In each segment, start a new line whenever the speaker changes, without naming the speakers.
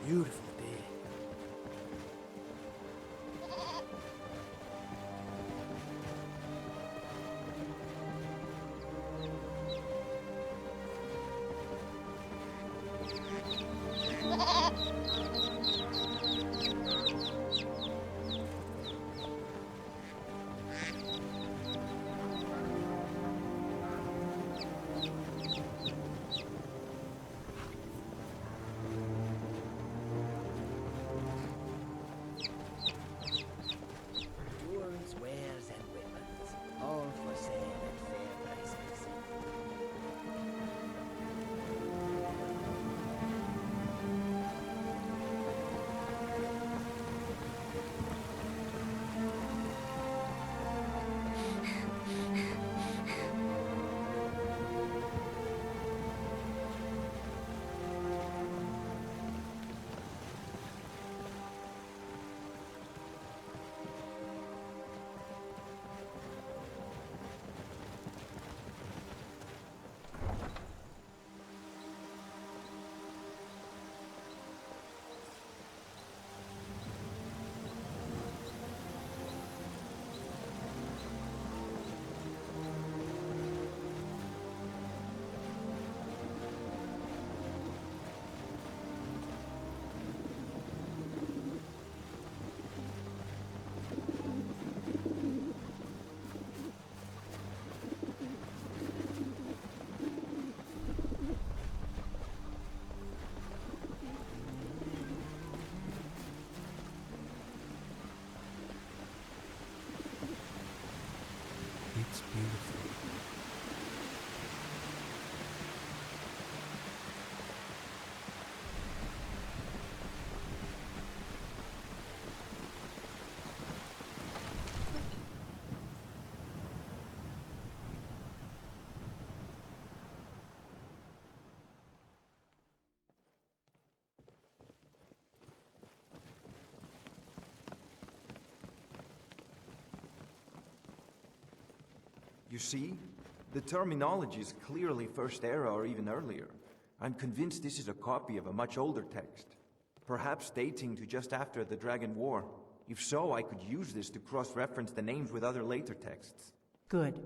beautiful day. Tools, wares, and weapons, all for sale at fair prices.
It's beautiful.
You see? The terminology is clearly First Era or even earlier. I'm convinced this is a copy of a much older text, perhaps dating to just after the Dragon War. If so, I could use this to cross-reference the names with other later texts.
Good.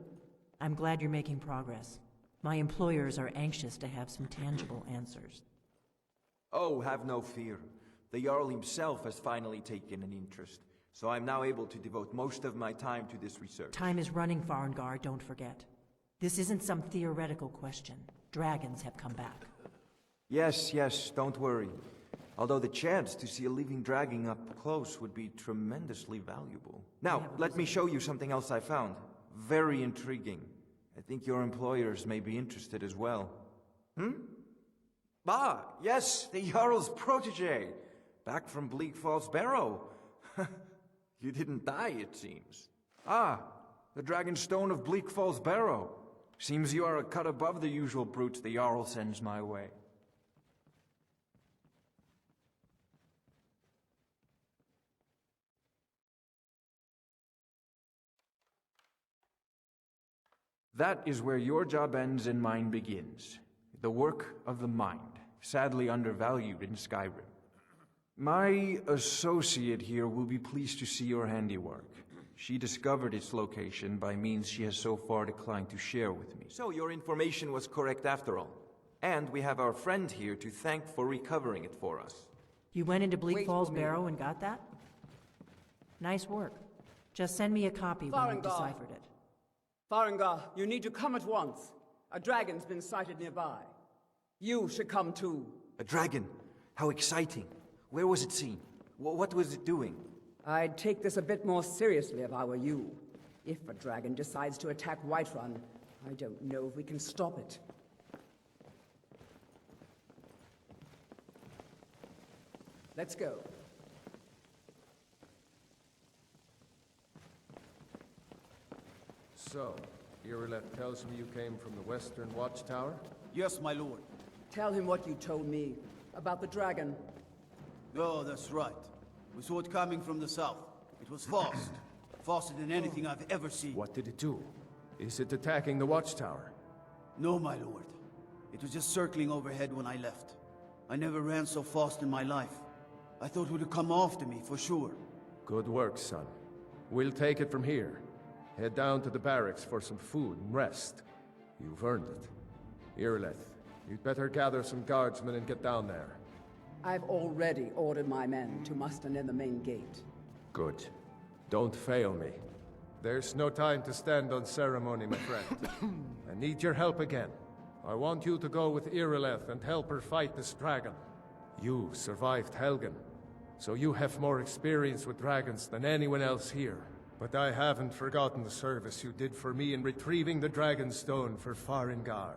I'm glad you're making progress. My employers are anxious to have some tangible answers.
Oh, have no fear. The Jarl himself has finally taken an interest, so I'm now able to devote most of my time to this research.
Time is running, Farengar, don't forget. This isn't some theoretical question. Dragons have come back.
Yes, don't worry. Although the chance to see a living dragon up close would be tremendously valuable. Now, let me show you something else I found. Very intriguing. I think your employers may be interested as well. Ah, yes, the Jarl's protege. Back from Bleak Falls Barrow. You didn't die, it seems. Ah, the Dragonstone of Bleak Falls Barrow. Seems you are a cut above the usual brutes the Jarl sends my way. That is where your job ends and mine begins. The work of the mind, sadly undervalued in Skyrim. My associate here will be pleased to see your handiwork. She discovered its location by means she has so far declined to share with me. So your information was correct after all. And we have our friend here to thank for recovering it for us.
You went into Bleak Falls Barrow and got that? Nice work. Just send me a copy when you've deciphered it.
Farengar, you need to come at once. A dragon's been sighted nearby. You should come too.
A dragon? How exciting. Where was it seen? What was it doing?
I'd take this a bit more seriously if I were you. If a dragon decides to attack Whiterun, I don't know if we can stop it. Let's go.
So, Irileth tells me you came from the Western Watchtower?
Yes, my lord.
Tell him what you told me about the dragon.
Oh, that's right. We saw it coming from the south. It was fast. Faster than anything I've ever seen.
What did it do? Is it attacking the Watchtower?
No, my lord. It was just circling overhead when I left. I never ran so fast in my life. I thought it would come after me, for sure.
Good work, son. We'll take it from here. Head down to the barracks for some food and rest. You've earned it. Irileth, you'd better gather some guardsmen and get down there.
I've already ordered my men to muster near the main gate.
Good. Don't fail me. There's no time to stand on ceremony, my friend. I need your help again. I want you to go with Irileth and help her fight this dragon. You survived Helgen, so you have more experience with dragons than anyone else here. But I haven't forgotten the service you did for me in retrieving the Dragon Stone for Farengar.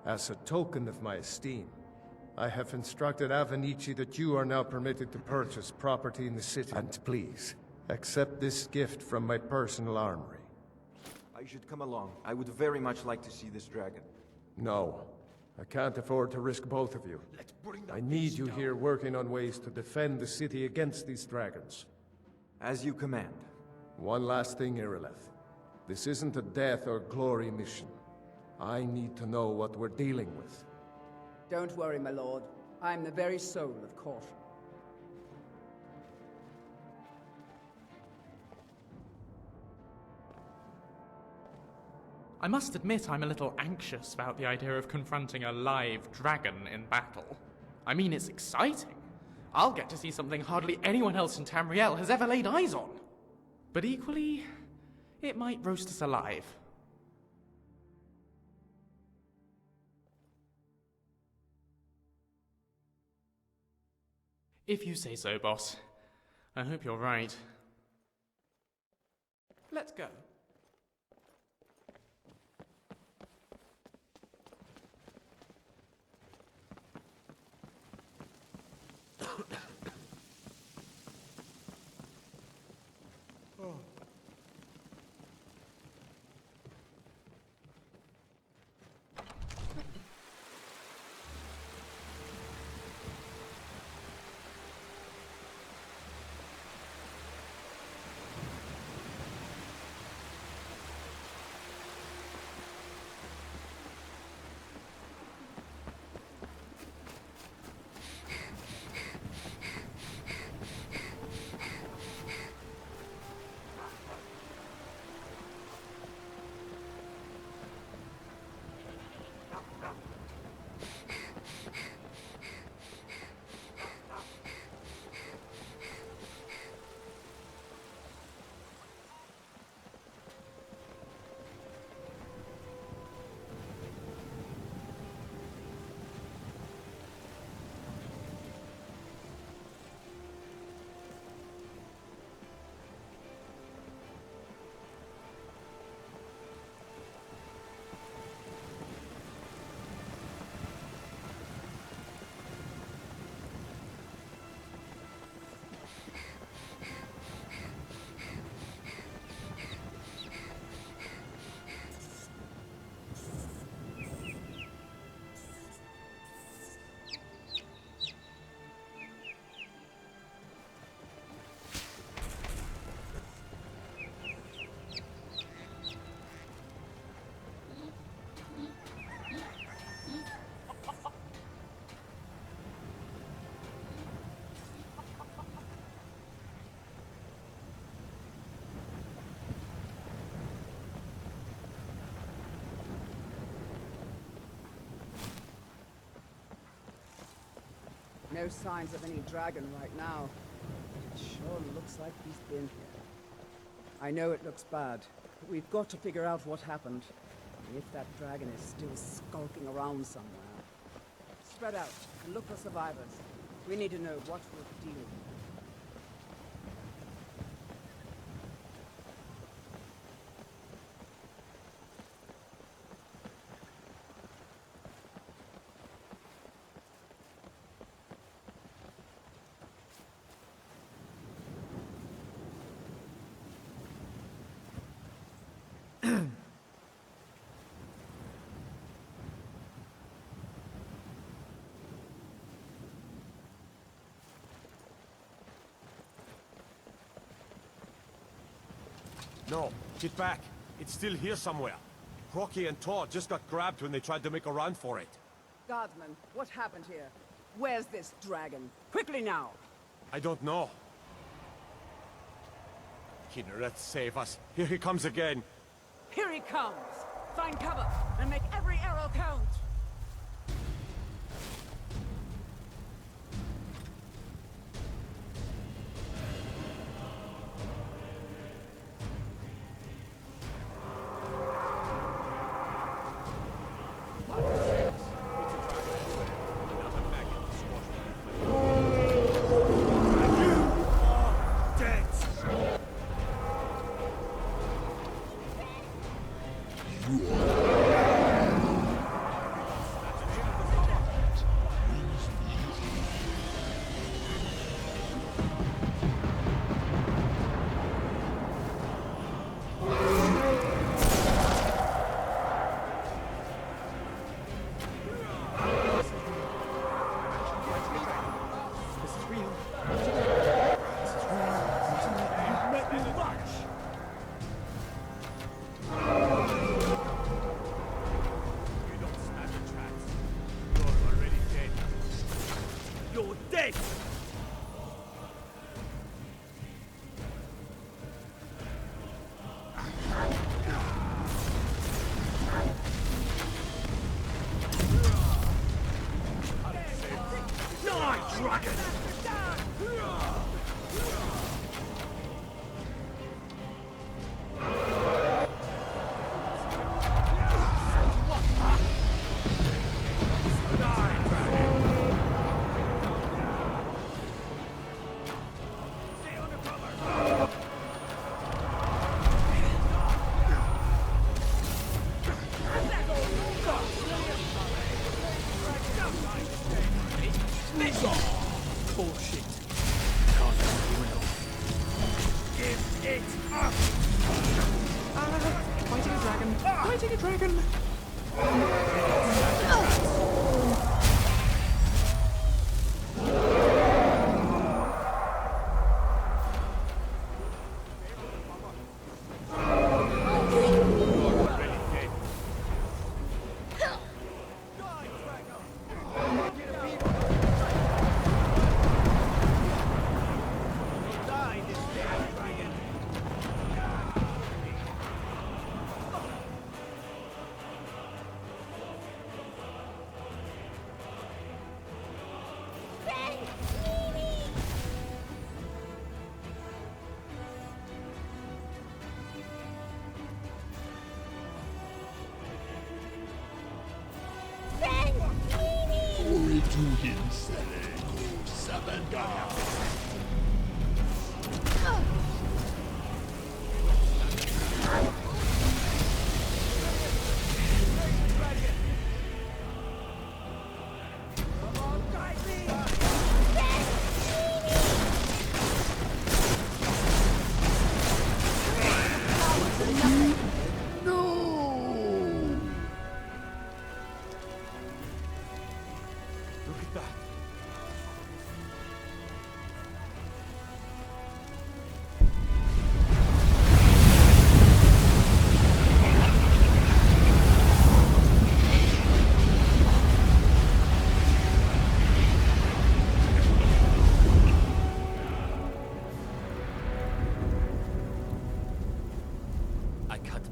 As a token of my esteem, I have instructed Avenici that you are now permitted to purchase property in the city. And please, accept this gift from my personal armory.
I should come along. I would very much like to see this dragon.
No, I can't afford to risk both of you. I need you here working on ways to defend the city against these dragons.
As you command.
One last thing, Irileth. This isn't a death or glory mission. I need to know what we're dealing with.
Don't worry, my lord. I'm the very soul of caution.
I must admit I'm a little anxious about the idea of confronting a live dragon in battle. I mean, it's exciting. I'll get to see something hardly anyone else in Tamriel has ever laid eyes on. But equally, it might roast us alive. If you say so, boss. I hope you're right. Let's go.
No signs of any dragon right now. It sure looks like he's been here. I know it looks bad, but we've got to figure out what happened. And if that dragon is still skulking around somewhere. Spread out and look for survivors. We need to know what we're dealing with.
No, get back. It's still here somewhere. Crocky and Todd just got grabbed when they tried to make a run for it.
Guardsman, what happened here? Where's this dragon? Quickly now!
I don't know. Kinneret, save us. Here he comes again.
Here he comes! Find cover and make every arrow count!
Fighting a dragon!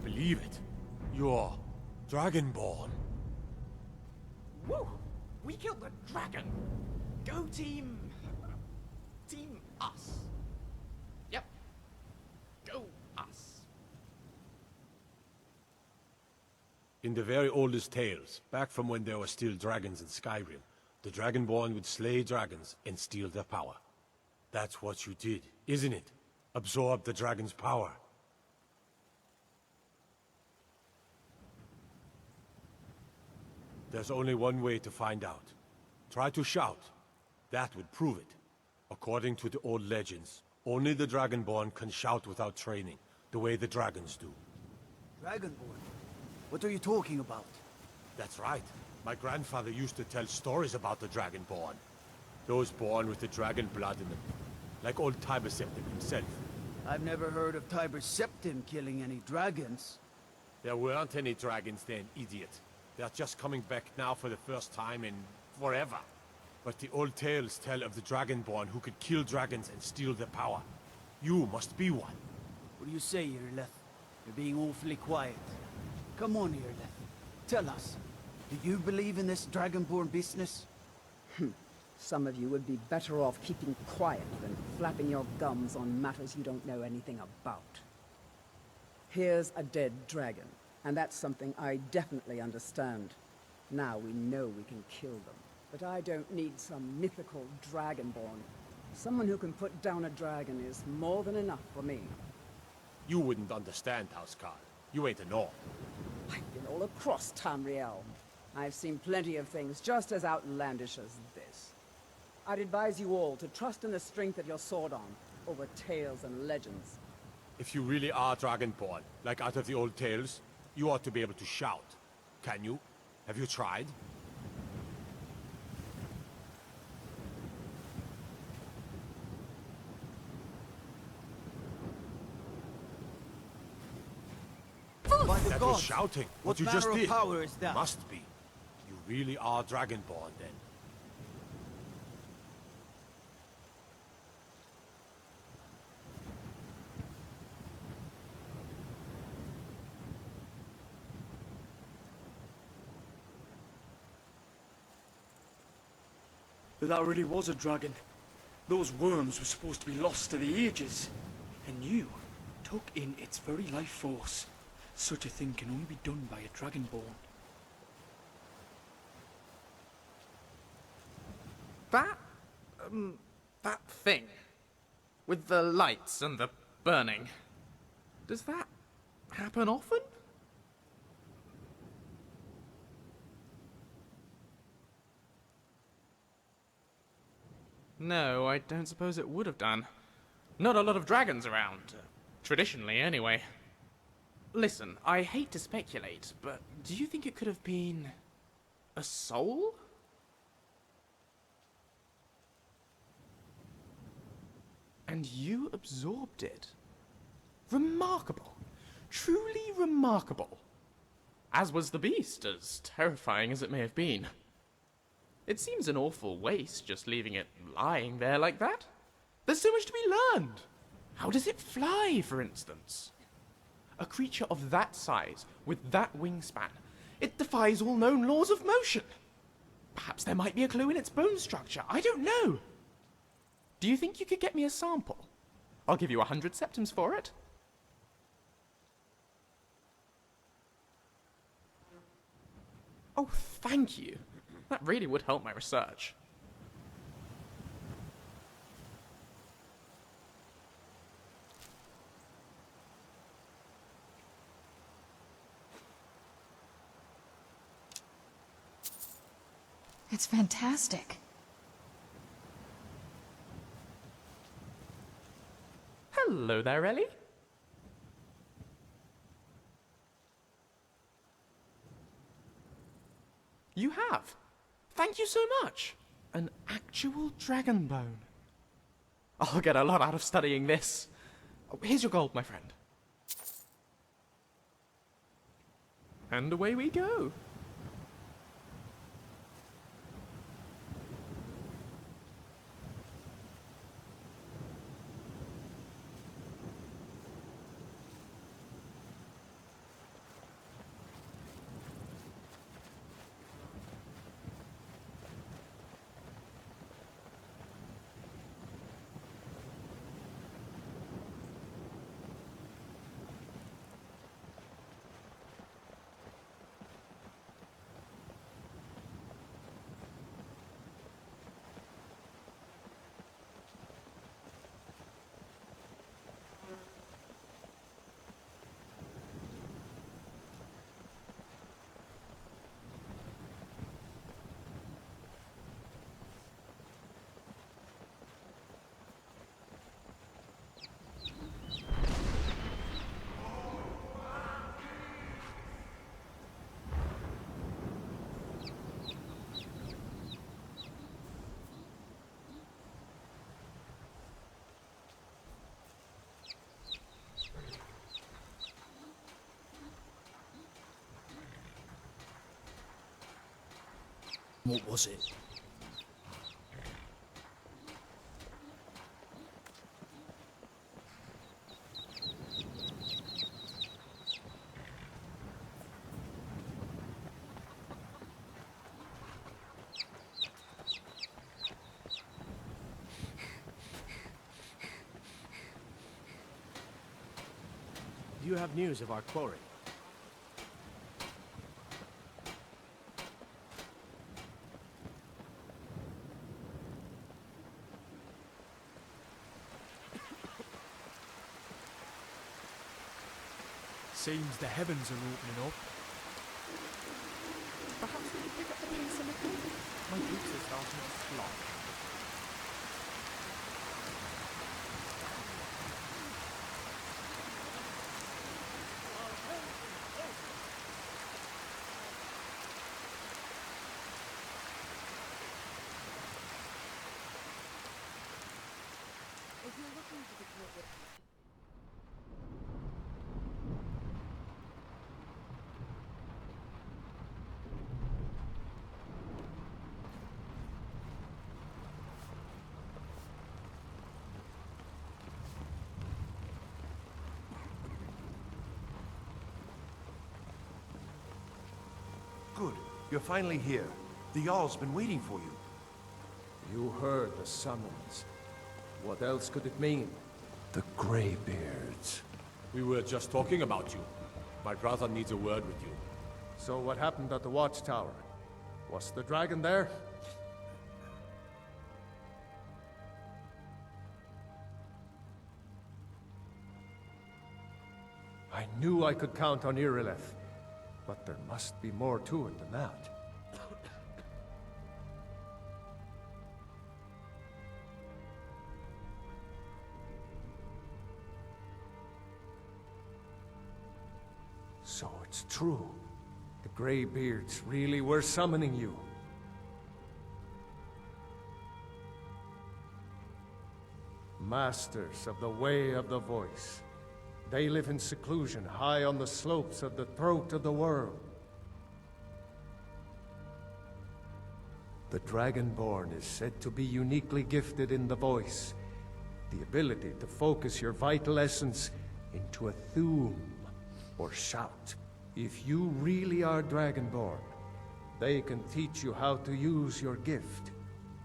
Believe it. You're Dragonborn.
Woo! We killed the dragon! Go team... Team us. Yep. Go us.
In the very oldest tales, back from when there were still dragons in Skyrim, the Dragonborn would slay dragons and steal their power. That's what you did, isn't it? Absorb the dragon's power. There's only one way to find out. Try to shout. That would prove it. According to the old legends, only the Dragonborn can shout without training, the way the dragons do.
Dragonborn? What are you talking about?
That's right. My grandfather used to tell stories about the Dragonborn. Those born with the dragon blood in them. Like old Tiber Septim himself.
I've never heard of Tiber Septim killing any dragons.
There weren't any dragons then, idiot. They're just coming back now for the first time in forever. But the old tales tell of the Dragonborn who could kill dragons and steal their power. You must be one.
What do you say, Irileth? You're being awfully quiet. Come on, Irileth. Tell us. Do you believe in this Dragonborn business?
Some of you would be better off keeping quiet than flapping your gums on matters you don't know anything about. Here's a dead dragon, and that's something I definitely understand. Now we know we can kill them. But I don't need some mythical Dragonborn. Someone who can put down a dragon is more than enough for me.
You wouldn't understand, Housecarl. You ain't a North.
I've been all across Tamriel. I've seen plenty of things just as outlandish as this. I'd advise you all to trust in the strength of your sword arm over tales and legends.
If you really are Dragonborn, like out of the old tales, you ought to be able to shout. Can you? Have you tried?
By the
That
gods!
was shouting.
What
you just
manner of
did.
power is that?
Must be. You really are Dragonborn, then.
But that really was a dragon. Those worms were supposed to be lost to the ages. And you took in its very life force. Such a thing can only be done by a dragonborn.
That thing. With the lights and the burning. Does that happen often? No, I don't suppose it would have done. Not a lot of dragons around. Traditionally, anyway. Listen, I hate to speculate, but do you think it could have been a soul? And you absorbed it. Remarkable. Truly remarkable. As was the beast, as terrifying as it may have been. It seems an awful waste just leaving it lying there like that. There's so much to be learned. How does it fly, for instance? A creature of that size, with that wingspan, it defies all known laws of motion. Perhaps there might be a clue in its bone structure. I don't know. Do you think you could get me a sample? I'll give you 100 septims for it. Oh, thank you. That really would help my research.
It's fantastic.
Hello there, Ellie. You have. Thank you so much. An actual dragon bone. I'll get a lot out of studying this. Oh, here's your gold, my friend. And away we go.
What was it?
you have news of our quarry?
Seems the heavens are opening up.
Perhaps we could pick up the pace a little. My boots are starting to slop.
If you're looking to declare what
Good. You're finally here. The Jarl's been waiting for you.
You heard the summons. What else could it mean?
The Greybeards.
We were just talking about you. My brother needs a word with you.
So what happened at the watchtower? Was the dragon there? I knew I could count on Irileth, but there must be more to it than that. So it's true. The Greybeards really were summoning you. Masters of the Way of the Voice. They live in seclusion, high on the slopes of the throat of the world. The Dragonborn is said to be uniquely gifted in the voice, the ability to focus your vital essence into a thum, or shout. If you really are Dragonborn, they can teach you how to use your gift.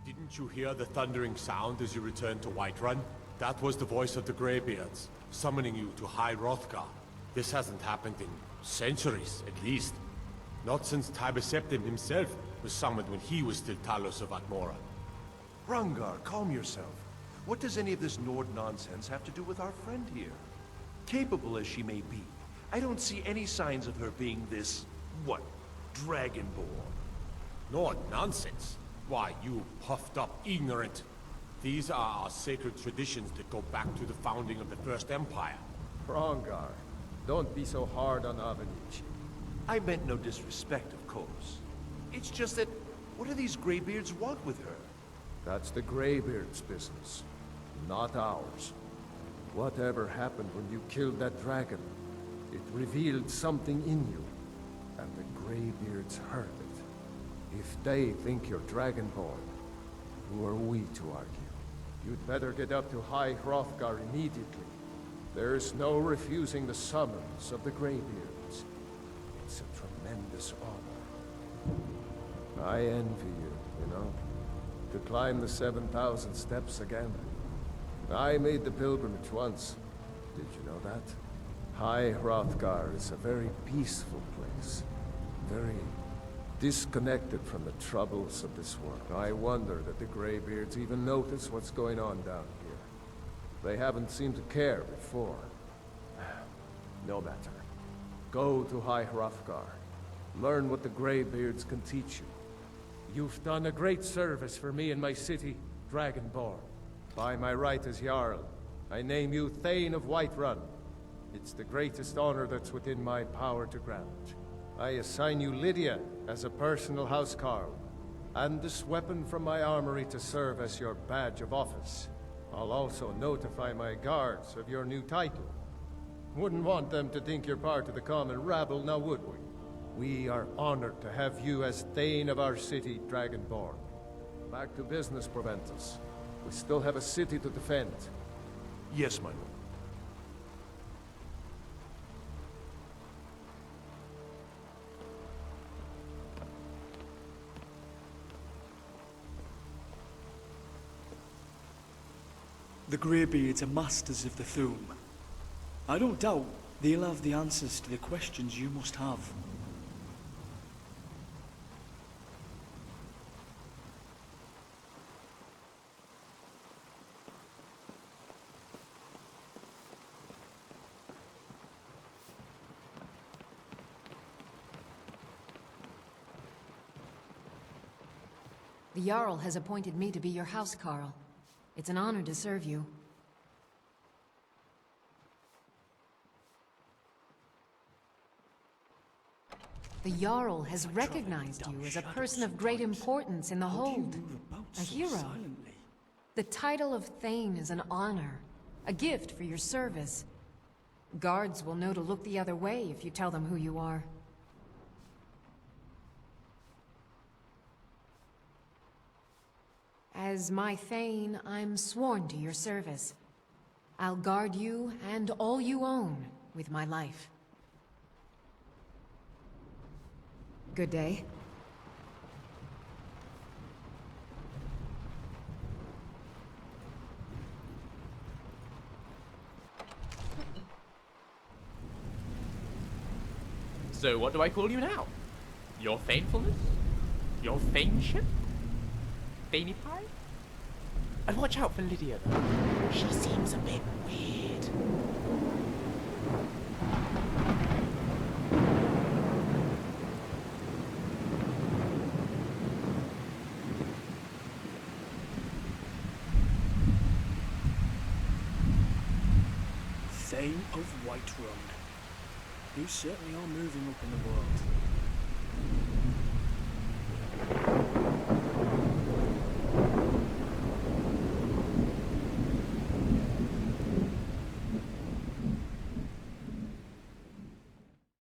Didn't you hear the thundering sound as you returned to Whiterun? That was the voice of the Greybeards, summoning you to High Hrothgar. This hasn't happened in centuries, at least. Not since Tiber Septim himself was summoned when he was still Talos of Atmora.
Hrongar, calm yourself. What does any of this Nord nonsense have to do with our friend here? Capable as she may be, I don't see any signs of her being this, what, Dragonborn.
Nord nonsense? Why, you puffed up ignorant. These are our sacred traditions that go back to the founding of the First Empire.
Hrongar, don't be so hard on Avenicci.
I meant no disrespect, of course. It's just that, what do these Greybeards want with her?
That's the Greybeard's business, not ours. Whatever happened when you killed that dragon, it revealed something in you, and the Greybeards heard it. If they think you're Dragonborn, who are we to argue? You'd better get up to High Hrothgar immediately. There's no refusing the summons of the Greybeards. It's a tremendous honor. I envy you, you know, to climb the 7,000 steps again. I made the pilgrimage once. Did you know that? High Hrothgar is a very peaceful place. Very disconnected from the troubles of this world. I wonder that the Greybeards even notice what's going on down here. They haven't seemed to care before. No matter. Go to High Hrothgar. Learn what the Greybeards can teach you. You've done a great service for me and my city, Dragonborn. By my right as Jarl, I name you Thane of Whiterun. It's the greatest honor that's within my power to grant. I assign you Lydia as a personal housecarl, and this weapon from my armory to serve as your badge of office. I'll also notify my guards of your new title. Wouldn't want them to think you're part of the common rabble, now would we? We are honored to have you as Thane of our city, Dragonborn. Back to business, Proventus. We still have a city to defend.
Yes, my lord.
The Greybeards are masters of the Thum. I don't doubt They'll have the answers to the questions you must have.
The Jarl has appointed me to be your housecarl. It's an honor to serve you. The Jarl has recognized you as a person of great importance in the Hold. A hero. The title of Thane is an honor, a gift for your service. Guards will know to look the other way if you tell them who you are. As my Thane, I'm sworn to your service. I'll guard you and all you own with my life. Good day.
So what do I call you now? Your Thanefulness? Your Thaneship? Thaney Pie? And watch out for Lydia, though. She seems a bit weird.
Thane of Whiterun. You certainly are moving up in the world.